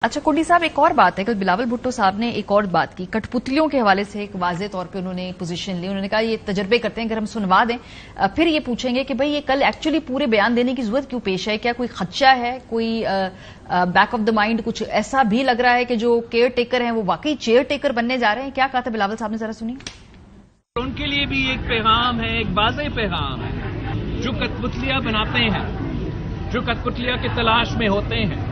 अच्छा कुंडी साहब, एक और बात है, कल बिलावल भुट्टो साहब ने एक और बात की, कठपुतलियों के हवाले से एक वाज़ेह तौर पे उन्होंने पोजीशन ली। उन्होंने कहा ये तजर्बे करते हैं, अगर हम सुनवा दें फिर ये पूछेंगे कि भाई ये कल एक्चुअली पूरे बयान देने की जरूरत क्यों पेश है, क्या कोई खदशा है, कोई बैक ऑफ द माइंड कुछ ऐसा भी लग रहा है कि जो केयर टेकर हैं वो वाकई चेयर टेकर बनने जा रहे हैं। क्या कहा था बिलावल साहब ने, जरा सुनिए। उनके लिए भी एक पैगाम है, एक वाज़ेह पैगाम है। जो कठपुतलियां बनाते हैं, जो कठपुतलियां की तलाश में होते हैं,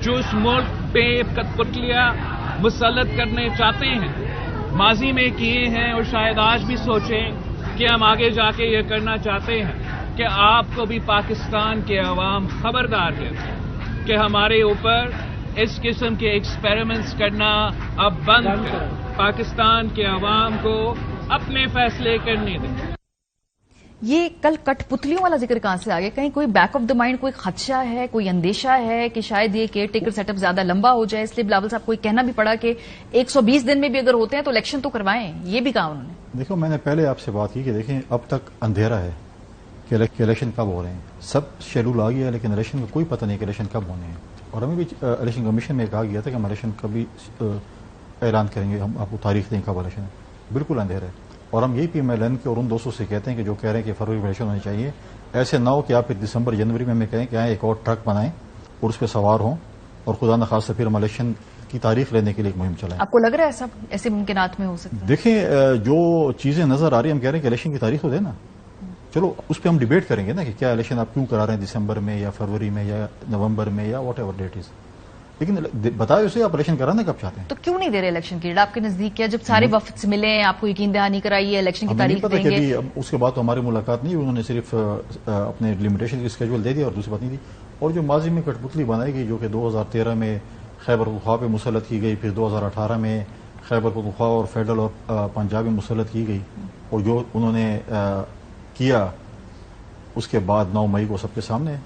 जो इस मुल्क पे कठपुतलियां मुसल्लत करने चाहते हैं, माजी में किए हैं और शायद आज भी सोचें कि हम आगे जाके ये करना चाहते हैं कि आपको भी पाकिस्तान के अवाम खबरदार कहते हैं कि हमारे ऊपर इस किस्म के एक्सपेरिमेंट्स करना अब बंद करें, पाकिस्तान के अवाम को अपने फैसले करने दें। ये कल कठपुतलियों वाला जिक्र कहां से आ गया? कहीं कोई बैक ऑफ द माइंड कोई खदशा है, कोई अंदेशा है कि शायद ये केयर टेकर सेटअप ज्यादा लंबा हो जाए, इसलिए बिलावल साहब को कहना भी पड़ा कि 120 दिन में भी अगर होते हैं तो इलेक्शन तो करवाएं? ये भी कहा उन्होंने। देखो, मैंने पहले आपसे बात की कि देखें अब तक अंधेरा है कि इलेक्शन कब हो रहे हैं। सब शेड्यूल आ गया है, लेकिन इलेक्शन का कोई पता नहीं कि इलेक्शन कब होने हैं। और हमें भी इलेक्शन कमीशन में कहा गया था कि हम इलेक्शन कभी ऐलान करेंगे, हम आपको तारीख दें कब इलेक्शन। बिल्कुल अंधेरा है। और हम यही PMLN के और उन दोस्तों से कहते हैं कि जो कह रहे हैं कि फरवरी में इलेक्शन होनी चाहिए, ऐसे ना हो कि आप दिसंबर जनवरी में हमें कहें कि एक और ट्रक बनाएं और उस पर सवार हों और खुदा न खास्ता फिर हम इलेक्शन की तारीख लेने के लिए एक मुहिम चलाएं। आपको लग रहा है सब ऐसे मुमकिनात में हो सकता है? देखें, जो चीजें नजर आ रही है, हम कह रहे हैं कि इलेक्शन की तारीख तो देना। चलो उस पर हम डिबेट करेंगे ना कि क्या इलेक्शन आप क्यों करा रहे हैं दिसंबर में या फरवरी में या नवंबर में या वॉट एवर डेट इज, लेकिन बताए उसे आप इलेक्शन कराना कब चाहते हैं। तो क्यों नहीं दे रहे इलेक्शन की डेट? आपके नजदीक क्या, जब सारे वफ्द से मिले आपको यकीन दहानी कराई है, इलेक्शन की तारीख देंगे? उसके बाद तो हमारी मुलाकात नहीं, उन्होंने सिर्फ अपने लिमिटेशन की स्केड्यूल दे दिया और दूसरी बात नहीं दी। और जो माजी में कठपुतली बनाई गई, जो कि 2013 में खैबर पख्तूनख्वा पे मुसल्लत की गई, फिर 2018 में खैबर पख्तूनख्वा और फेडरल और पंजाब में मुसल्लत की गई, और जो उन्होंने किया उसके बाद 9 मई को सबके सामने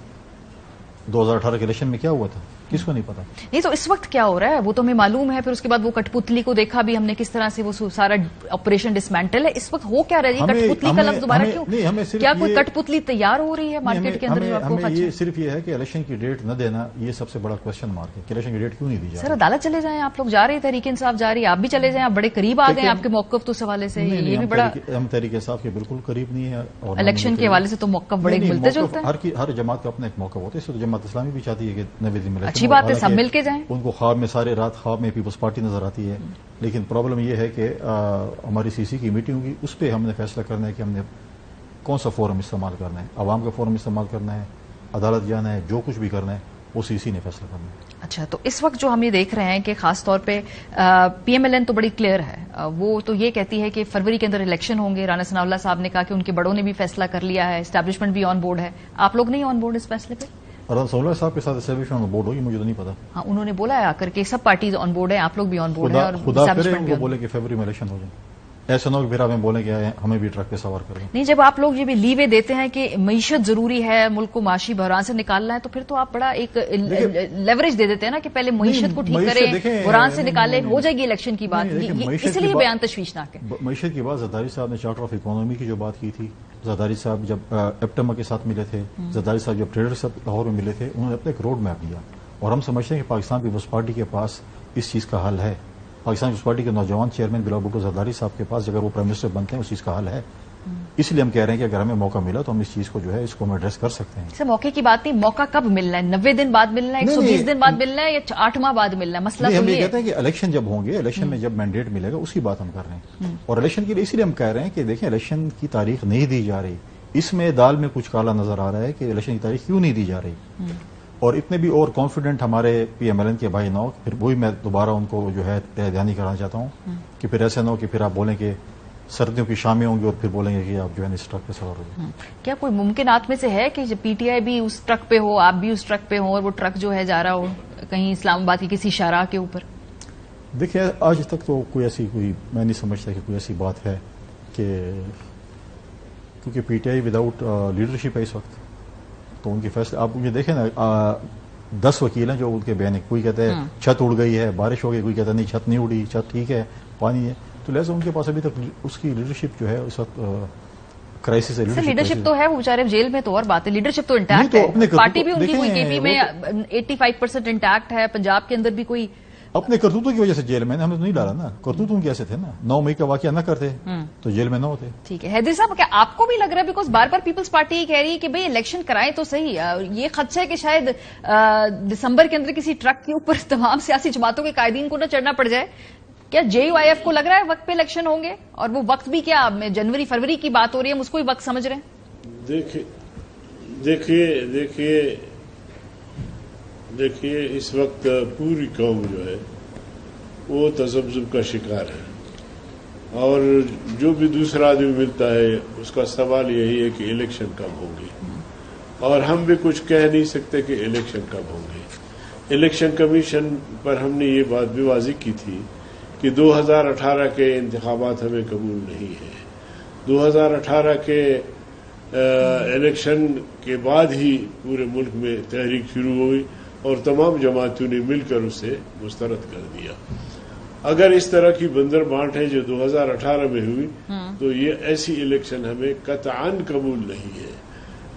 2018 के इलेक्शन में क्या हुआ था किसको नहीं पता। नहीं तो इस वक्त क्या हो रहा है वो तो हमें मालूम है। फिर उसके बाद वो कठपुतली को देखा भी हमने किस तरह से वो सारा ऑपरेशन डिसमेंटल है। इस वक्त हो क्या रहा है? कठपुतली का लफ्ज दोबारा क्यों? क्या कोई कठपुतली तैयार हो रही है मार्केट के अंदर? हमें ये सिर्फ ये है कि इलेक्शन की डेट न देना, ये सबसे बड़ा क्वेश्चन मार्क है कि इलेक्शन की डेट क्यों नहीं दी जा रही। सर अदालत चले जाएं, आप लोग जा रहे हैं, तहरीक इंसाफ जा रही है, आप भी चले जाएं, आप बड़े करीब आ गए आपके मौकफ तो इस हवाले से। ये भी बड़ा, हम तहरीक इंसाफ के बिल्कुल करीब नहीं है और इलेक्शन के हवाले से तो मौकफ बड़े मिलते जुलते हैं। हर जमात का अपना एक मौका होता है, इसलिए जमात इस्लामी भी चाहती है कि 90 दिन में। अच्छी बात है, सब मिलके जाएं। उनको ख्वाब में सारे रात ख्वाब में पीपल्स पार्टी नजर आती है, लेकिन प्रॉब्लम यह है कि हमारी CC की मीटिंग होगी, उस पर हमने फैसला करना है कि हमने कौन सा फोरम इस्तेमाल करना है, आवाम का फोरम इस्तेमाल करना है, अदालत जाना है, जो कुछ भी करना है वो CC ने फैसला करना है। अच्छा, तो इस वक्त जो हम ये देख रहे हैं कि खास तौर पे PMLN तो बड़ी क्लियर है, वो तो ये कहती है कि फरवरी के अंदर इलेक्शन होंगे। राना सनाउल्लाह साहब ने कहा कि उनके बड़ों ने भी फैसला कर लिया है, एस्टैब्लिशमेंट भी ऑन बोर्ड है। आप लोग नहीं ऑन बोर्ड इस फैसले पे? राना साहब के साथ एस्टैब्लिशमेंट ऑन बोर्ड होगी, मुझे तो नहीं पता। हाँ, उन्होंने बोला है आकर के सब पार्टीज ऑन बोर्ड है, आप लोग भी ऑन बोर्ड है, और खुदा करे वो बोले कि फरवरी में इलेक्शन हो जाए। ऐसा ना हो कि फिर हमें बोले कि हमें भी ट्रक पे सवार करें। नहीं, जब आप लोग ये भी लीवे देते हैं कि मईशत जरूरी है, मुल्क को माशी बहरान से निकालना है, तो फिर तो आप बड़ा एक लेवरेज दे देते हैं ना कि पहले मईशत को ठीक करें, बहरान से निकालें, हो जाएगी इलेक्शन की बात। इसलिए बयान तशवीशनाक है। मईशत की बात जरदारी साहब ने चार्टर ऑफ इकोनॉमी की जो बात की थी, जरदारी साहब जब एप्टमा के साथ मिले थे, जरदारी साहब जब ट्रेडर साहब लाहौर में मिले थे, उन्होंने अपना एक रोड मैप दिया। और हम समझते हैं कि पाकिस्तान पीपल्स पार्टी के पास इस चीज का हल है। पाकिस्तान पीपल्स पार्टी के नौजवान चेयरमैन बिलावल भुट्टो जरदारी साहब के पास अगर वो प्राइम मिनिस्टर बनते हैं उस चीज का हल है। इसलिए हम कह रहे हैं कि अगर हमें मौका मिला तो हम इस चीज को जो है इसको हम एड्रेस कर सकते हैं। सर मौके की बात नहीं, मौका कब मिलना है? 90 दिन बाद मिलना है, 120 दिन बाद मिलना है, या 8 माह बाद मिलना है? मसला हम ये कहते हैं कि इलेक्शन जब होंगे, इलेक्शन में जब मैंडेट मिलेगा उसकी बात हम कर रहे हैं। और इलेक्शन के लिए इसलिए हम कह रहे हैं कि देखें, इलेक्शन की तारीख नहीं दी जा रही, इसमें दाल में कुछ काला नजर आ रहा है कि इलेक्शन की तारीख क्यों नहीं दी जा रही। और इतने भी और कॉन्फिडेंट हमारे PMLN के भाई ना हो, फिर वही मैं दोबारा उनको जो है ध्यानी कराना चाहता हूँ कि फिर ऐसा ना हो कि फिर आप बोलें कि सर्दियों की शामें होंगी और फिर बोलेंगे कि आप जो है इस ट्रक पे सवार हो। क्या कोई मुमकिनात में से है कि PTI भी उस ट्रक पे हो, आप भी उस ट्रक पे हो, और वो ट्रक जो है जा रहा हो कहीं इस्लामाबाद की किसी शाहराह के ऊपर? देखिए, आज तक तो कोई मैं नहीं समझता कि कोई ऐसी बात है कि, क्योंकि PTI विदाउट लीडरशिप है इस वक्त, तो उनके फैसले आप मुझे देखें ना, 10 वकील हैं जो उनके बयान है। कोई कहता है छत उड़ गई है, बारिश हो गई, कोई कहता है नहीं छत नहीं उड़ी, छत ठीक है, पानी है। तो लिहाजा उनके पास अभी तक उसकी लीडरशिप जो है उस वक्त क्राइसिस है। सर लीडरशिप तो है, वो बेचारे जेल में तो और बात है, लीडरशिप तो इंटैक्ट नहीं, तो अपने है, पार्टी भी उनकी देखें, कोई केपी में वो 85% इंटैक्ट है, पंजाब के अंदर भी कोई अपने करतूतों की वजह से जेल में, हमने तो नहीं डाला ना, करतूत उनके ऐसे थे ना, 9 मई का वाकया न करते तो जेल में न होते। ठीक है। हैदरी साहब, क्या आपको भी लग रहा है, बिकॉज बार बार पीपल्स पार्टी ये कह रही है कि भाई इलेक्शन कराएं तो सही, ये खदशा है कि शायद दिसंबर के अंदर किसी ट्रक के ऊपर तमाम सियासी जमातों के कायदीन को न चढ़ना पड़ जाए? क्या JUIF को लग रहा है वक्त पे इलेक्शन होंगे, और वो वक्त भी क्या जनवरी फरवरी की बात हो रही है, हम उसको ही वक्त समझ रहे हैं? देखिए इस वक्त पूरी कौम जो है वो तज़ब्ज़ुब का शिकार है, और जो भी दूसरा आदमी मिलता है उसका सवाल यही है कि इलेक्शन कब होंगे, और हम भी कुछ कह नहीं सकते कि इलेक्शन कब होंगे। इलेक्शन कमीशन पर हमने ये बात भी वाज़ेह की थी कि 2018 के इंतखाबात हमें कबूल नहीं है। 2018 के इलेक्शन के बाद ही पूरे मुल्क में तहरीक शुरू हुई और तमाम जमातों ने मिलकर उसे मुस्तरद कर दिया। अगर इस तरह की बंदर बांट है जो 2018 में हुई, तो ये ऐसी इलेक्शन हमें कतआन कबूल नहीं है।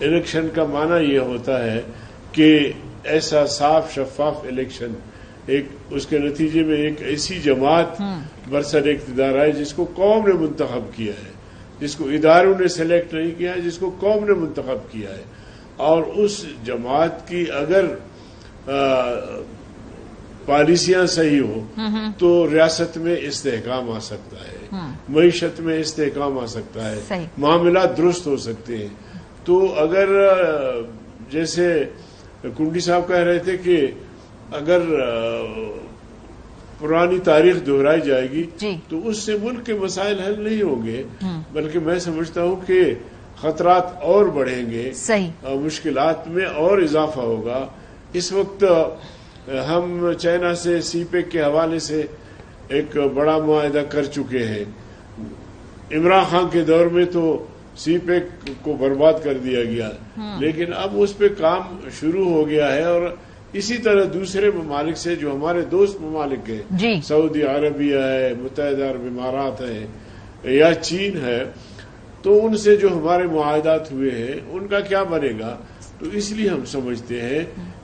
इलेक्शन का माना यह होता है कि ऐसा साफ शफाफ इलेक्शन, एक उसके नतीजे में एक ऐसी जमात बरसर इक़्तिदार आए जिसको कौम ने मुंतखब किया है, जिसको इदारों ने सेलेक्ट नहीं किया है, जिसको कौम ने मुंतखब किया है, और उस जमात की अगर पॉलिसियां सही हो तो रियासत में इस्तेहकाम आ सकता है, मईशत में इस्तेहकाम आ सकता है, मामला दुरुस्त हो सकते हैं। तो अगर जैसे कुंडी साहब कह रहे थे कि अगर पुरानी तारीख दोहराई जाएगी तो उससे मुल्क के मसाइल हल नहीं होंगे, बल्कि मैं समझता हूं कि खतरात और बढ़ेंगे, मुश्किलात में और इजाफा होगा। इस वक्त हम चाइना से CPEC के हवाले से एक बड़ा मुआहदा कर चुके हैं। इमरान खान के दौर में तो CPEC को बर्बाद कर दिया गया, लेकिन अब उस पर काम शुरू हो गया है, और इसी तरह दूसरे ममालिक से जो हमारे दोस्त ममालिक हैं, सऊदी अरबिया है, मुत्तहिदा अरब इमारात है या चीन है, तो उनसे जो हमारे मुआहदात हुए हैं उनका क्या बनेगा। तो इसलिए हम समझते हैं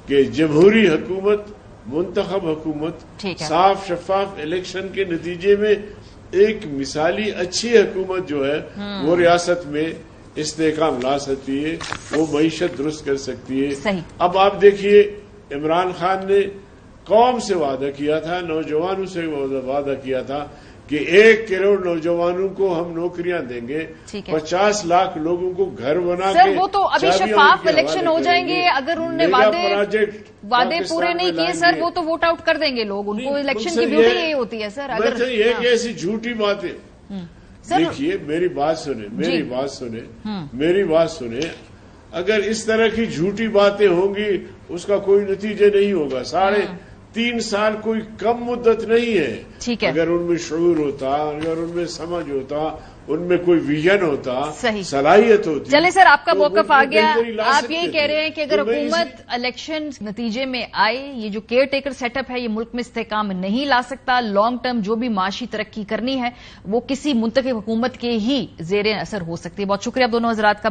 कि जमहूरी हुकूमत, मुंतखब हुकूमत, साफ शफाफ इलेक्शन के नतीजे में एक मिसाली अच्छी हुकूमत जो है वो रियासत में इस्तेहकाम ला सकती है, वो मईशत दुरुस्त कर सकती है। अब आप देखिए, इमरान खान ने कौम से वादा किया था, नौजवानों से वादा किया था कि 1 करोड़ नौजवानों को हम नौकरियां देंगे, 50 लाख लोगों को घर बना के। सर वो तो अभी शफाफ इलेक्शन हो जाएंगे, अगर उन्होंने वादे पूरे नहीं किए सर, वो तो वोट आउट कर देंगे लोग, उनको इलेक्शन की ब्यूटी यही होती है सर। अगर ये ऐसी झूठी बातें, देखिए मेरी बात सुने, अगर इस तरह की झूठी बातें होंगी उसका कोई नतीजे नहीं होगा। 3.5 साल कोई कम मुद्दत नहीं है। अगर उनमें शऊर होता, अगर उनमें समझ होता, उनमें कोई विजन होता, सलाहियत होती। चले सर, आपका मौकफ आ गया। आप यही कह रहे हैं कि अगर हुकूमत इलेक्शन नतीजे में आए, ये जो केयर टेकर सेटअप है ये मुल्क में इस्तेहकाम नहीं ला सकता। लॉन्ग टर्म जो भी माशी तरक्की करनी है वो किसी मुंतखब हुकूमत के ही जेर असर हो सकती है। बहुत शुक्रिया आप दोनों हजरात का।